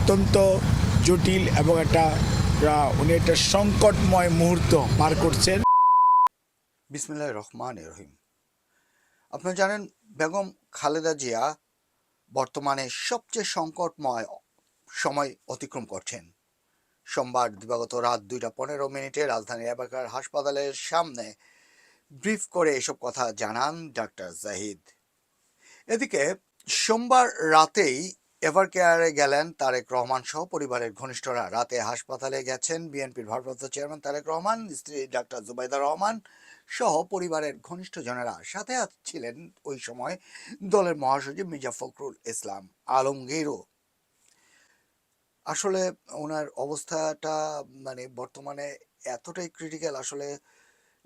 অত্যন্ত জটিল এবং উনি একটা সংকটময় মুহূর্ত পার করছেন। বিসমিল্লাহির রহমানির রহিম। আপনারা জানেন বেগম খালেদা জিয়া বর্তমানে সবচেয়ে সংকটময় সময় অতিক্রম করছেন। সোমবার দিবাগত রাত 2:15 রাজধানীর এবারকার হাসপাতালের সামনে ব্রিফ করে এসব কথা জানান ডাক্তার জাহিদ। এদিকে সোমবার রাতেই এভারকেয়ারে গেলেন তারেক রহমান সহ পরিবারের ঘনিষ্ঠরা। রাতে হাসপাতালে গেছেন বিএনপির ভারপ্রাপ্ত চেয়ারম্যান তারেক রহমান, স্ত্রী ডাক্তার জুবাইদা রহমান সহ পরিবারের ঘনিষ্ঠজনেরা। সাথে ছিলেন ওই সময় দলের মহাসচিব মির্জা ফখরুল ইসলাম আলমগীরও। আসলে ওনার অবস্থাটা বর্তমানে এতটাই ক্রিটিক্যাল, আসলে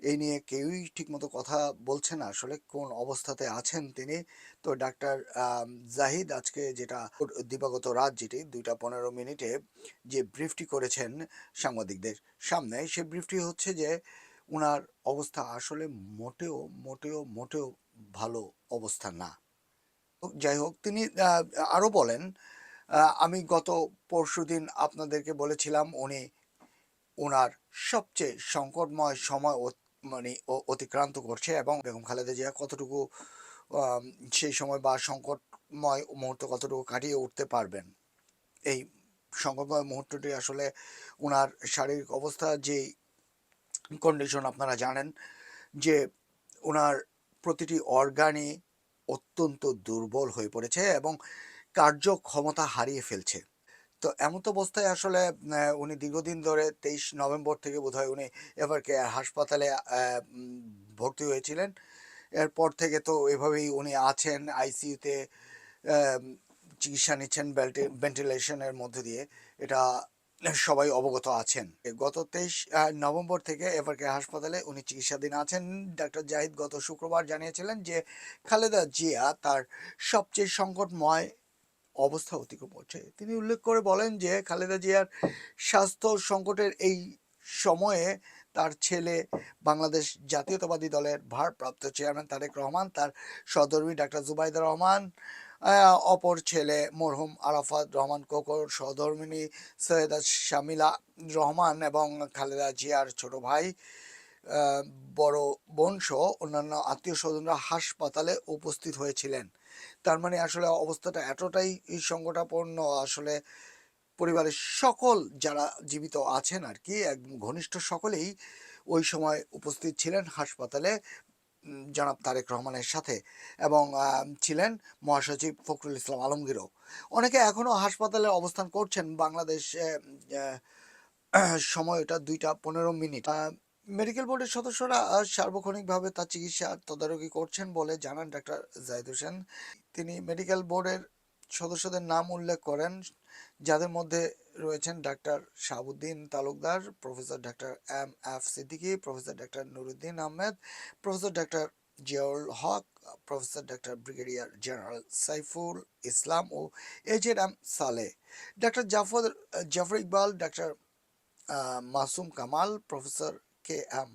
এই নিয়ে কেউই ঠিকমতো কথা বলছে না আসলে কোন অবস্থাতে আছেন তিনি। তো ডাক্তার জাহিদ আজকে যেটা দিবাগত রাত যেটি 2:15 যে ব্রিফটি করেছেন সাংবাদিকদের সামনে, সে ব্রিফটি হচ্ছে যে ওনার অবস্থা আসলে মোটেও মোটেও মোটেও ভালো অবস্থা না। যাই হোক, তিনি আরও বলেন, আমি গত পরশুদিন আপনাদেরকে বলেছিলাম উনি ওনার সবচেয়ে সংকটময় সময় অতিক্রান্ত করছে এবং বেগম খালেদা জিয়া কতটুকু সেই সময় বা সংকটময় মুহূর্ত কতটুকু কাটিয়ে উঠতে পারবেন। এই সংকটময় মুহূর্তটি আসলে ওনার শারীরিক অবস্থা যে কন্ডিশন আপনারা জানেন যে ওনার প্রতিটি অর্গানই অত্যন্ত দুর্বল হয়ে পড়েছে এবং কার্যক্ষমতা হারিয়ে ফেলছে। তো এমত অবস্থায় আসলে উনি দীর্ঘদিন ধরে 23 নভেম্বর থেকে বোধহয় উনি এভারকেয়ার হাসপাতালে ভর্তি হয়েছিলেন। এরপর থেকে তো এভাবেই উনি আছেন আইসিইউতে, চিকিৎসা নিচ্ছেন ভেন্টিলেশনের মধ্যে দিয়ে। এটা সবাই অবগত আছেন। গত 23 নভেম্বর থেকে এভারকেয়ার হাসপাতালে উনি চিকিৎসাধীন আছেন। ডাক্তার জাহিদ গত শুক্রবার জানিয়েছিলেন যে খালেদা জিয়া তার সবচেয়ে সংকটময় অবস্থা অতিক্রম করছে। তিনি উল্লেখ করে বলেন যে খালেদা জিয়ার স্বাস্থ্য সংকটের এই সময়ে তার ছেলে বাংলাদেশ জাতীয়তাবাদী দলের ভারপ্রাপ্ত চেয়ারম্যান তারেক রহমান, তার সহধর্মী ডাক্তার জুবাইদা রহমান, অপর ছেলে মরহুম আরাফাত রহমান কোকর, সহধর্মিণী সৈয়দা শামিলা রহমান এবং খালেদা জিয়ার ছোট ভাই, বড় বোন সহ অন্যান্য আত্মীয় স্বজনরা হাসপাতালে উপস্থিত হয়েছিলেন। তার মানে আসলে অবস্থাটা এতটাই সংকটাপন্ন, আসলে পরিবারের সকল যারা জীবিত আছেন আর কি, একদম ঘনিষ্ঠ সকলেই ওই সময় উপস্থিত ছিলেন হাসপাতালে জনাব তারেক রহমানের সাথে এবং ছিলেন মহাসচিব ফখরুল ইসলাম আলমগীরও। অনেকে এখনও হাসপাতালে অবস্থান করছেন। বাংলাদেশে সময় ওটা 2:15। মেডিকেল বোর্ডের সদস্যরা সার্বক্ষণিকভাবে তার চিকিৎসা তদারকি করছেন বলে জানান ডাক্তার জাহিদ হোসেন। তিনি মেডিকেল বোর্ডের সদস্যদের নাম উল্লেখ করেন, যাদের মধ্যে রয়েছেন doctor Shahabuddin Talukdar, professor doctor M F Siddiqui, professor doctor Nuruddin Ahmed, professor doctor Ziaul Haque, professor doctor brigadier general Saiful Islam ও A Z M Saleh, doctor Jafar Iqbal, doctor Masum Kamal, professor K M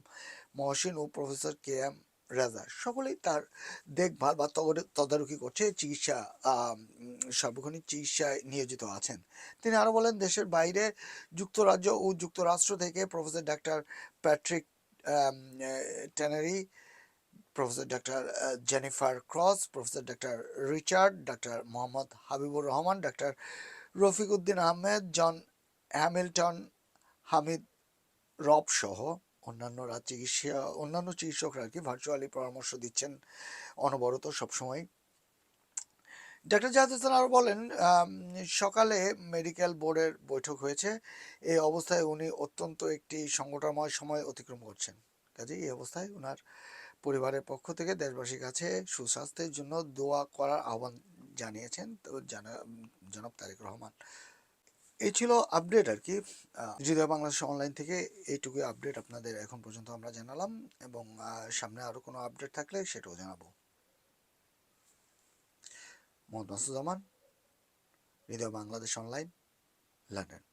Mohsin ও প্রফেসর কে.এম রেজা সকলেই তার দেখভাল বা তদারকি করছে, চিকিৎসা সার্বক্ষণিক চিকিৎসায় নিয়োজিত আছেন। তিনি আরও বলেন, দেশের বাইরে যুক্তরাজ্য ও যুক্তরাষ্ট্র থেকে প্রফেসর ডাক্তার প্যাট্রিক টেনারি, প্রফেসর ডাক্তার জেনিফার ক্রস, প্রফেসর ডাক্তার রিচার্ড, ডাক্তার মোহাম্মদ হাবিবুর রহমান, ডাক্তার রফিক উদ্দিন আহমেদ, জন হ্যামিল্টন, হামিদ রব সহ অন্যান্য চিকিৎসকরা আর কি ভার্চুয়ালি পরামর্শ দিচ্ছেন অনবরত সবসময়। ডাক্তার জাহিদ হোসেন আরও বলেন, সকালে মেডিকেল বোর্ডের বৈঠক হয়েছে। এই অবস্থায় উনি অত্যন্ত একটি সংকটময় সময় অতিক্রম করছেন। কাজেই এই অবস্থায় ওনার পরিবারের পক্ষ থেকে দেশবাসীর কাছে সুস্বাস্থ্যের জন্য দোয়া করার আহ্বান জানিয়েছেন তো জনাব তারেক রহমান। এই ছিল আপডেট আর কি। হৃদয় বাংলাদেশ অনলাইন থেকে এইটুকুই আপডেট আপনাদের এখন পর্যন্ত আমরা জানালাম এবং সামনে আরও কোনো আপডেট থাকলে সেটাও জানাবো। মোহাম্মদ মাসুদ জামান, হৃদয় বাংলাদেশ অনলাইন, লন্ডন।